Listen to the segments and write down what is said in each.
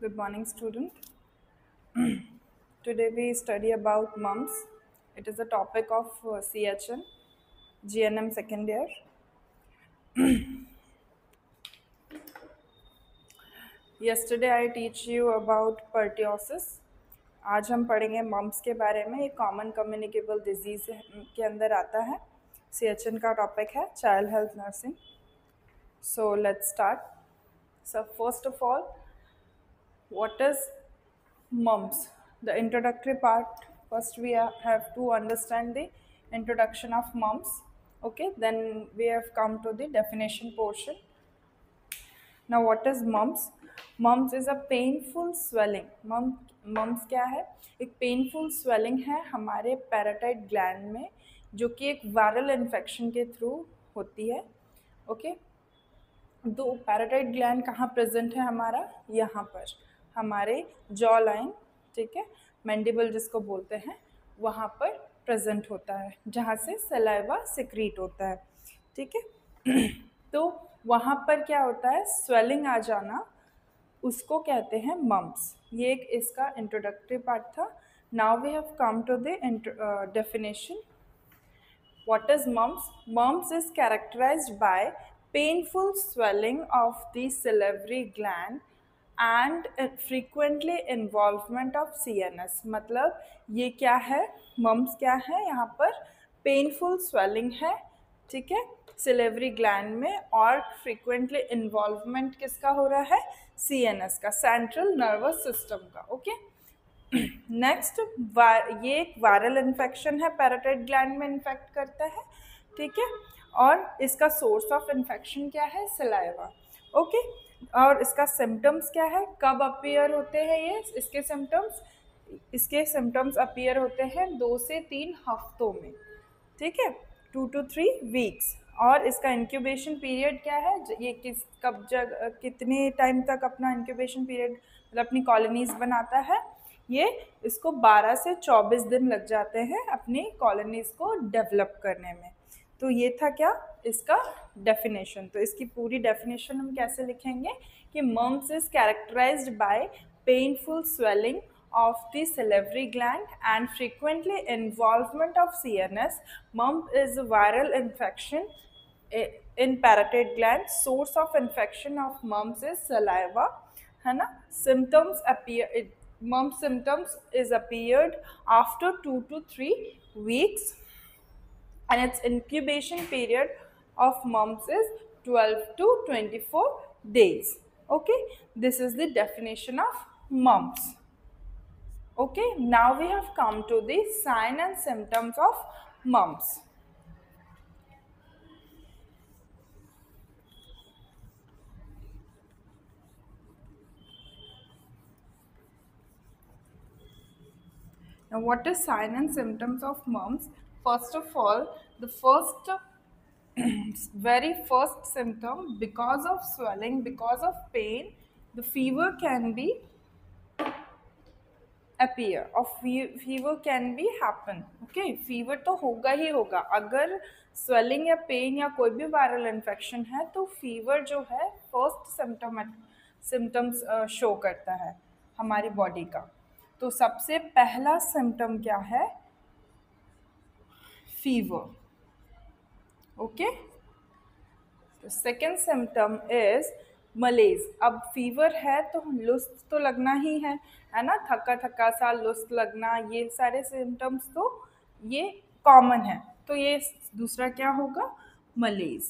Good morning, student. Today we study about mumps. It is a topic of CHN, GNM second year. Yesterday I teach you about pertussis. आज हम पढ़ेंगे mumps के बारे में. ये common communicable disease के अंदर आता है. CHN का टॉपिक है child health nursing. So let's start. So first of all, what is mumps? The introductory part. First we have to understand the introduction of mumps. Okay, then we have come to the definition portion. Now what is mumps? Mumps is a painful swelling. Mumps क्या है? एक painful swelling है हमारे पैराटाइड gland में, जो कि एक viral infection के थ्रू होती है. ओके, तो पैराटाइड ग्लैंड कहाँ प्रेजेंट है हमारा? यहाँ पर हमारे जॉ लाइन, ठीक है, मैंडिबल जिसको बोलते हैं, वहाँ पर प्रेजेंट होता है, जहाँ से सलाइवा सिक्रीट होता है. ठीक है, तो वहाँ पर क्या होता है? स्वेलिंग आ जाना, उसको कहते हैं मम्प्स. ये एक इसका इंट्रोडक्टरी पार्ट था. Now we have come to the definition. What is mumps? Mumps is characterized by painful swelling of the salivary gland and frequently involvement of CNS. मतलब ये क्या है? Mumps क्या है? यहाँ पर painful swelling है, ठीक है, सिलेवरी ग्लैंड में, और फ्रीक्वेंटली इन्वॉल्वमेंट किसका हो रहा है? CNS का, सेंट्रल नर्वस सिस्टम का. ओके, नेक्स्ट, ये एक वायरल इन्फेक्शन है, पैराटाइड ग्लैंड में इन्फेक्ट करता है, ठीक है, और इसका सोर्स ऑफ इन्फेक्शन क्या है? सलाइवा. ओके, और इसका सिम्टम्स क्या है? कब अपीयर होते हैं ये? इसके सिम्टम्स अपीयर होते हैं 2 से 3 हफ्तों में, ठीक है, 2 to 3 वीक्स. और इसका इंक्यूबेशन पीरियड क्या है? ये कितने टाइम तक अपना इंक्यूबेशन पीरियड, मतलब अपनी कॉलोनीज बनाता है? ये इसको 12 से 24 दिन लग जाते हैं अपनी कॉलोनीज को डेवलप करने में. तो ये था क्या? इसका डेफिनेशन. तो इसकी पूरी डेफिनेशन हम कैसे लिखेंगे कि mumps is characterised by painful swelling of the salivary gland and frequently involvement of CNS. Mump is a viral infection in parotid gland. Source of infection of mumps is saliva, है ना. Symptoms appear, mump symptoms is appeared after 2 to 3 weeks, and its incubation period of mumps is 12 to 24 days. Okay, this is the definition of mumps. Okay, now we have come to the sign and symptoms of mumps. Now what is sign and symptoms of mumps? First of all, the very first symptom, because of swelling, because of pain, the fever can be appear, or fever can be happen. Okay, fever तो होगा ही होगा. अगर swelling या pain या कोई भी viral infection है, तो fever जो है first symptoms show करता है हमारी body का. तो सबसे पहला symptom क्या है? Fever. Okay, the second symptom is मलेज. अब फीवर है तो लुस्ट तो लगना ही है ना, थका थका सा लुस्ट लगना, ये सारे सिम्टम्स तो ये कॉमन है. तो ये दूसरा क्या होगा? मलेज.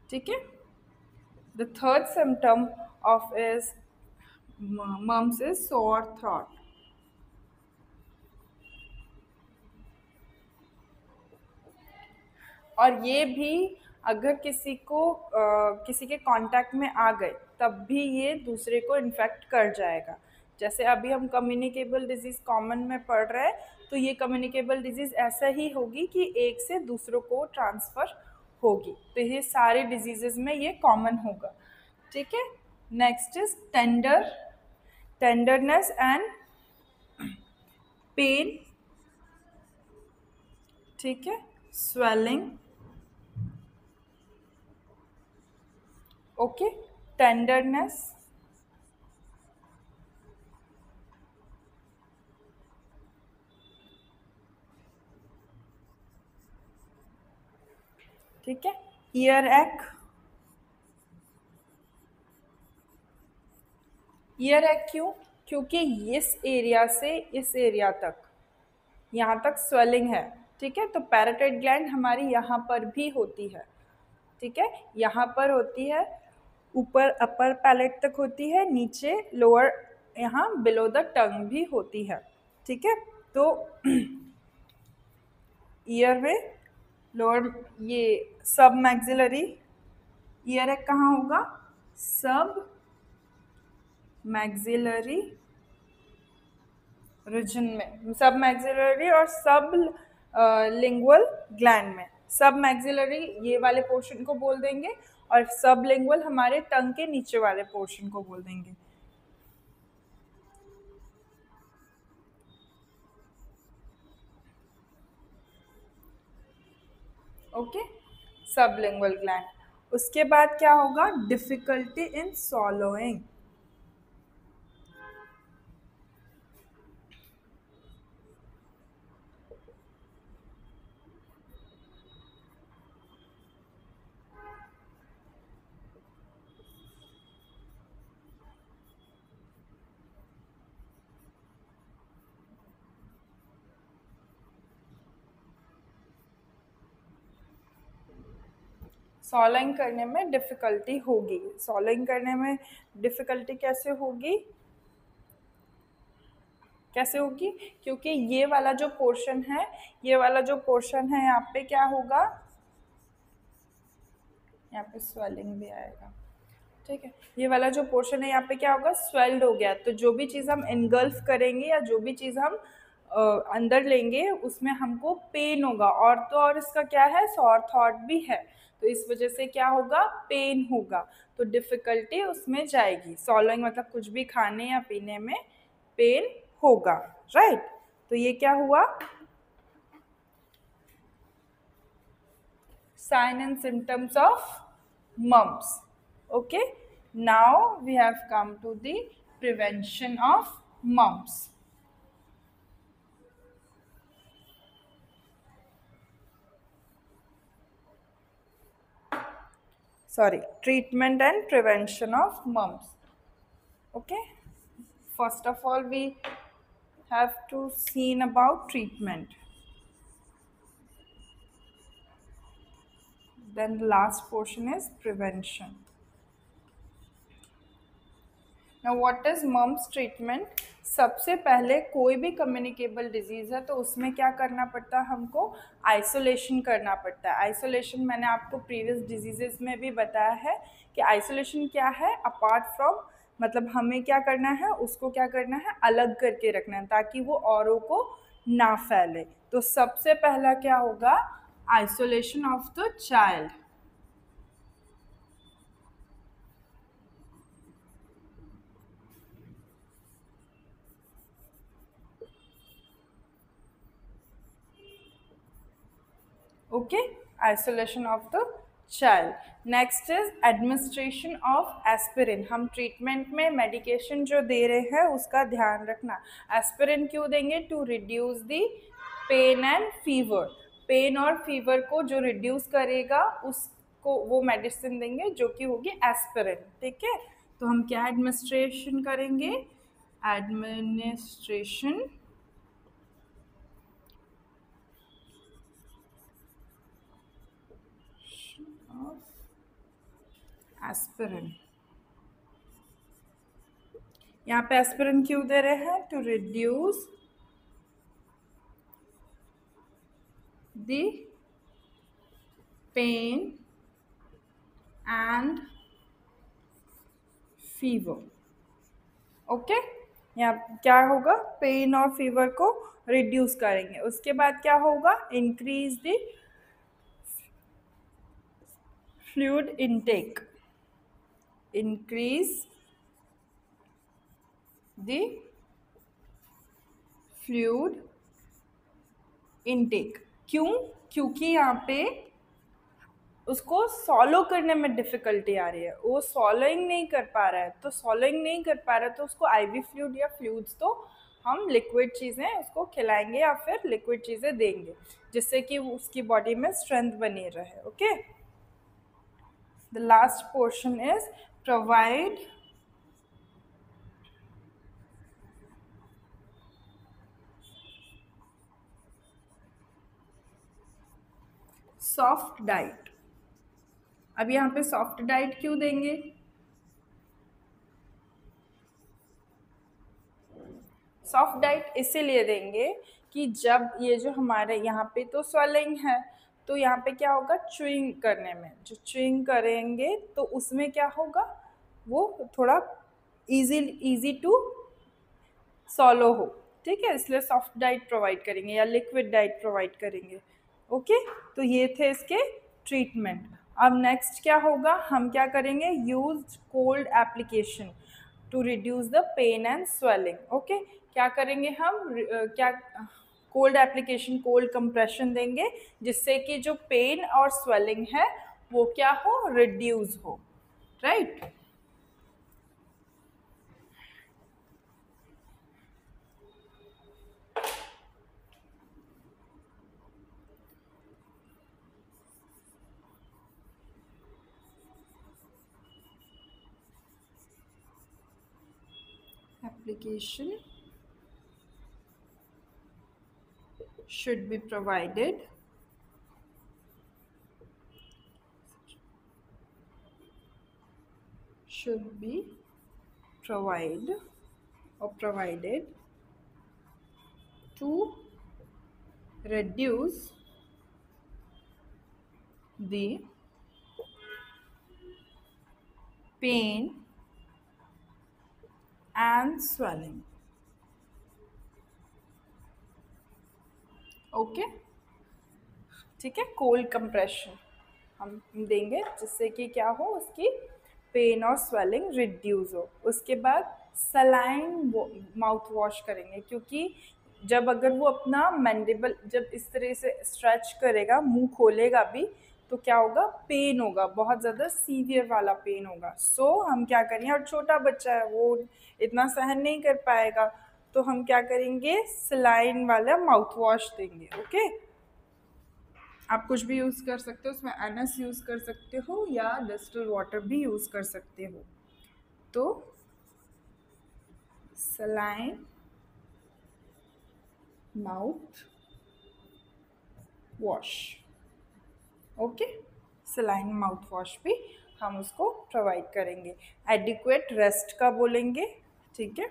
ठीक है. The third symptom of is mumps is sore throat. और ये भी अगर किसी किसी के कांटेक्ट में आ गए, तब भी ये दूसरे को इन्फेक्ट कर जाएगा. जैसे अभी हम कम्युनिकेबल डिजीज़ कॉमन में पढ़ रहे हैं, तो ये कम्युनिकेबल डिजीज़ ऐसा ही होगी कि एक से दूसरों को ट्रांसफ़र होगी. तो ये सारे डिजीज़ में ये कॉमन होगा. ठीक है. Next is tenderness and pain. ठीक है. स्वेलिंग. ओके, टेंडरनेस, ठीक है। ईयर एक, ईयर एक क्यों? क्योंकि इस एरिया से इस एरिया तक, यहाँ तक स्वेलिंग है, ठीक है। तो पैराटाइड ग्लैंड हमारी यहाँ पर भी होती है, ठीक है। यहाँ पर होती है, ऊपर अपर पैलेट तक होती है, नीचे लोअर, यहाँ बिलो द टंग भी होती है, ठीक है। तो ईयर में लोअर, ये सब मैक्सिलरी, ईयर एक कहाँ होगा? सब मैक्सिलरी रीजन में, सब मैक्सिलरी और सब लिंगुअल ग्लैंड में। सब मैक्सिलरी ये वाले पोर्शन को बोल देंगे और सब लिंगुअल हमारे टंग के नीचे वाले पोर्शन को बोल देंगे। ओके, सब लिंगुअल ग्लैंड। उसके बाद क्या होगा? Difficulty in सॉलोइंग। सॉलोइंग करने में डिफ़िकल्टी होगी। सॉलोइंग करने में डिफ़िकल्टी कैसे होगी? कैसे होगी? क्योंकि ये वाला जो पोर्शन है, ये वाला जो पोर्शन है, यहाँ पे क्या होगा? यहाँ पे स्वेलिंग भी आएगा, ठीक है। ये वाला जो पोर्शन है यहाँ पे क्या होगा? स्वेल्ड हो गया। तो जो भी चीज़ हम इनगल्फ करेंगे या जो भी चीज़ हम अंदर लेंगे उसमें हमको पेन होगा। और तो और इसका क्या है? सॉर थॉट भी है, तो इस वजह से क्या होगा? पेन होगा। तो डिफ़िकल्टी उसमें जाएगी। सॉलोइंग मतलब कुछ भी खाने या पीने में पेन होगा, राइट। तो ये क्या हुआ? Sign and symptoms of mumps. Okay, now we have come to the prevention of mumps. Sorry, treatment and prevention of mumps. Okay, first of all we have to see about treatment. Then the last portion is prevention. Now what is mumps treatment? सबसे पहले कोई भी communicable disease है तो उसमें क्या करना पड़ता है? हमको आइसोलेशन करना पड़ता है। आइसोलेशन मैंने आपको प्रीवियस डिजीज़ेस में भी बताया है कि आइसोलेशन क्या है? अपार्ट फ्रॉम, मतलब हमें क्या करना है? उसको क्या करना है? अलग करके रखना है ताकि वो औरों को ना फैले। तो सबसे पहला क्या होगा? Isolation of the child. Okay, isolation of the child. Next is administration of aspirin. हम ट्रीटमेंट में मेडिकेशन जो दे रहे हैं उसका ध्यान रखना। एस्पिरिन क्यों देंगे? To reduce the pain and fever. Pain और फीवर को जो रिड्यूस करेगा उसको वो मेडिसिन देंगे जो कि होगी एस्पिरिन, ठीक है। तो हम क्या एडमिनिस्ट्रेशन करेंगे? Administration aspirin. यहाँ पे एस्पिरिन क्यों दे रहे हैं? To reduce the pain and fever. Okay, यहाँ क्या होगा? पेन और फीवर को रिड्यूस करेंगे। उसके बाद क्या होगा? Increase the fluid intake. Increase the fluid intake. क्यों? क्योंकि यहाँ पे उसको सॉलो करने में डिफ़िकल्टी आ रही है, वो सॉलोइंग नहीं कर पा रहा है, तो सॉलोइंग नहीं कर पा रहा है तो उसको आईवी फ्लूइड या फ्लूइड्स तो हम लिक्विड चीज़ें उसको खिलाएंगे या फिर लिक्विड चीज़ें देंगे जिससे कि उसकी बॉडी में स्ट्रेंथ बनी रहे. Okay, the last portion is provide soft diet. अब यहाँ पे सॉफ्ट डाइट क्यों देंगे? सॉफ्ट डाइट इसीलिए देंगे कि जब ये जो हमारे यहाँ पे तो स्वेलिंग है, तो यहाँ पे क्या होगा, च्यूइंग करने में जो च्यूइंग करेंगे तो उसमें क्या होगा, वो थोड़ा इजी टू सॉलो हो. ठीक है, इसलिए सॉफ्ट डाइट प्रोवाइड करेंगे या लिक्विड डाइट प्रोवाइड करेंगे. ओके, तो ये थे इसके ट्रीटमेंट. अब नेक्स्ट क्या होगा, हम क्या करेंगे, use cold application to reduce the pain and swelling. Okay, क्या करेंगे हम, क्या कोल्ड एप्लीकेशन, कोल्ड कंप्रेशन देंगे जिससे कि जो पेन और स्वेलिंग है वो क्या हो, रिड्यूस हो. Right. Application should be provided provided to reduce the pain and swelling. Okay, ठीक है, कोल्ड कंप्रेशन हम देंगे जिससे कि क्या हो, उसकी पेन और स्वेलिंग रिड्यूस हो. उसके बाद सलाइन माउथ वॉश करेंगे, क्योंकि जब अगर वो अपना मैंडिबल जब इस तरह से स्ट्रेच करेगा, मुंह खोलेगा भी, तो क्या होगा, पेन होगा, बहुत ज़्यादा सीवियर वाला पेन होगा. सो हम क्या करेंगे, और छोटा बच्चा है वो इतना सहन नहीं कर पाएगा, तो हम क्या करेंगे, सलाइन वाला माउथ वॉश देंगे. ओके, आप कुछ भी यूज़ कर सकते हो, उसमें एनएस यूज़ कर सकते हो या डिस्टिल वाटर भी यूज़ कर सकते हो. तो saline mouth wash. Okay, saline mouth wash भी हम उसको प्रोवाइड करेंगे. एडिक्वेट रेस्ट का बोलेंगे. ठीक है,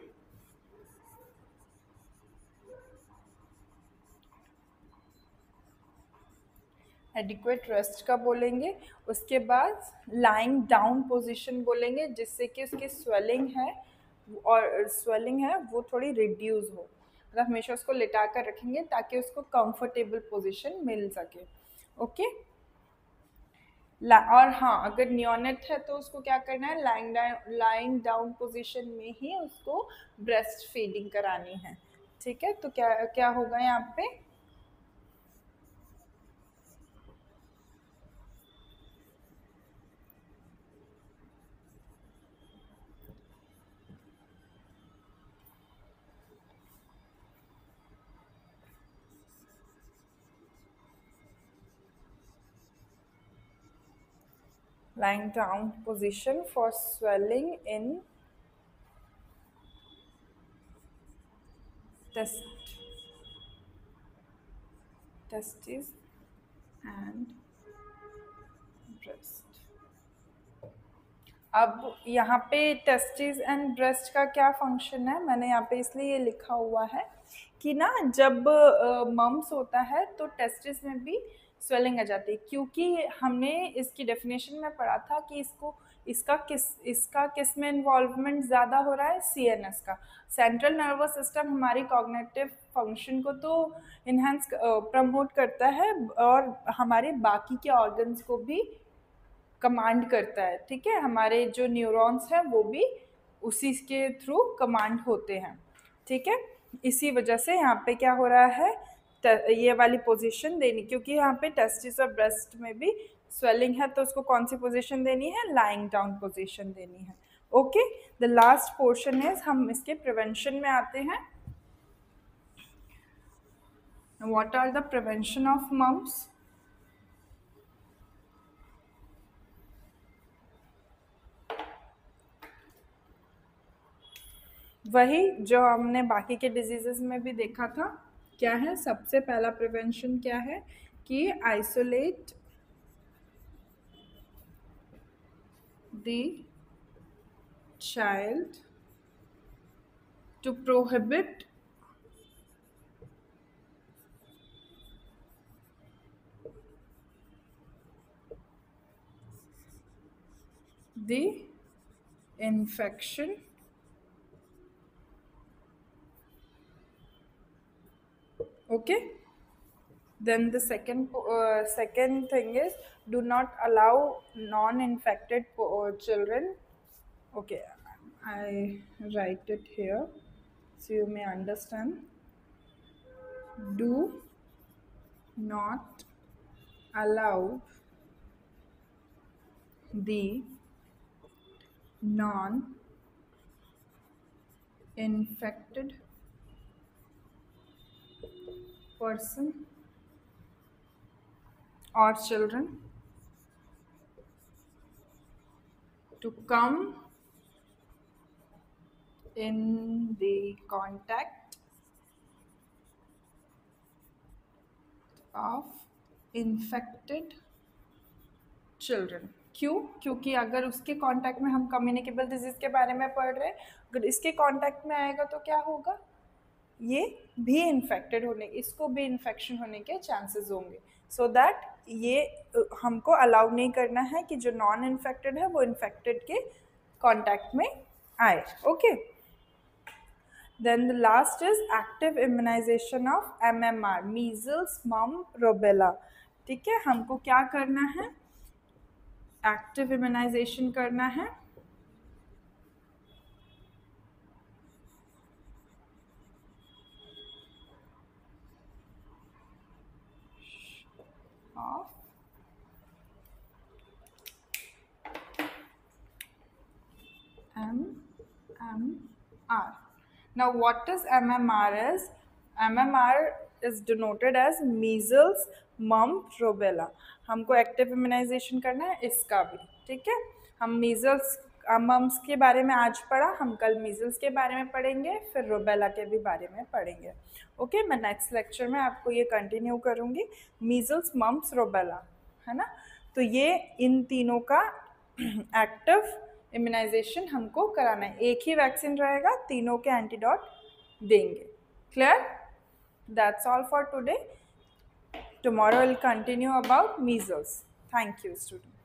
एडिक्वेट रेस्ट का बोलेंगे. उसके बाद लाइंग डाउन पोजीशन बोलेंगे जिससे कि उसकी स्वेलिंग है वो थोड़ी रिड्यूस हो. मतलब हमेशा उसको लिटा कर रखेंगे ताकि उसको कंफर्टेबल पोजीशन मिल सके. ओके, और हाँ, अगर नियोनेट है तो उसको क्या करना है, लाइंग डाउन पोजीशन में ही उसको ब्रेस्ट फीडिंग करानी है. ठीक है, तो क्या क्या होगा यहाँ पे, lying down position for swelling in testes and breast. अब यहाँ पे टेस्टिस एंड ब्रेस्ट का क्या फंक्शन है, मैंने यहाँ पे इसलिए ये लिखा हुआ है कि ना जब मम्स होता है तो टेस्टिस में भी स्वेलिंग आ जाती है, क्योंकि हमने इसकी डेफिनेशन में पढ़ा था कि इसका किस में इन्वॉल्वमेंट ज़्यादा हो रहा है, सीएनएस का. सेंट्रल नर्वस सिस्टम हमारी कॉग्निटिव फंक्शन को तो इन्हांस प्रमोट करता है और हमारे बाकी के ऑर्गन्स को भी कमांड करता है. ठीक है, हमारे जो न्यूरॉन्स हैं वो भी उसी के थ्रू कमांड होते हैं. ठीक है, इसी वजह से यहाँ पे क्या हो रहा है, ये वाली पोजीशन देनी, क्योंकि यहाँ पे टेस्टिस और ब्रेस्ट में भी स्वेलिंग है तो उसको कौन सी पोजीशन देनी है, लाइंग डाउन पोजीशन देनी है। Okay, the last portion is, हम इसके प्रिवेंशन में आते हैं। What are the prevention of mumps? वही जो हमने बाकी के डिजीजेस में भी देखा था। क्या है सबसे पहला प्रिवेंशन, क्या है कि isolate the child to prohibit the infection okay. Then the second thing is, do not allow non-infected children. Okay, I write it here so you may understand. Do not allow the non-infected person or children to come in the contact of infected children. क्यों? क्योंकि अगर उसके contact में, हम communicable disease के बारे में पढ़ रहे हैं, अगर इसके कांटेक्ट में आएगा तो क्या होगा, ये भी इन्फेक्टेड होने, इसको भी इन्फेक्शन होने के चांसेस होंगे। सो दैट ये हमको अलाउ नहीं करना है कि जो नॉन इन्फेक्टेड है वो इन्फेक्टेड के कांटेक्ट में आए। Okay, then the last is active immunization of MMR, measles, mump, rubella. ठीक है, हमको क्या करना है, एक्टिव इम्यूनाइजेशन करना है of MMR. Now what is MMR is? MMR is denoted as measles, mumps, rubella. हमको एक्टिव इम्यूनाइजेशन करना है इसका भी। ठीक है, हम मीजल्स मम्स के बारे में आज पढ़ा, हम कल मीजल्स के बारे में पढ़ेंगे, फिर रूबेला के भी बारे में पढ़ेंगे। ओके, मैं नेक्स्ट लेक्चर में आपको ये कंटिन्यू करूँगी, मीजल्स, मम्स, रूबेला, है ना। तो ये इन तीनों का एक्टिव इम्यूनाइजेशन हमको कराना है, एक ही वैक्सीन रहेगा, तीनों के एंटीडोट देंगे। Clear? That's all for today. Tomorrow we'll continue about measles. Thank you, students.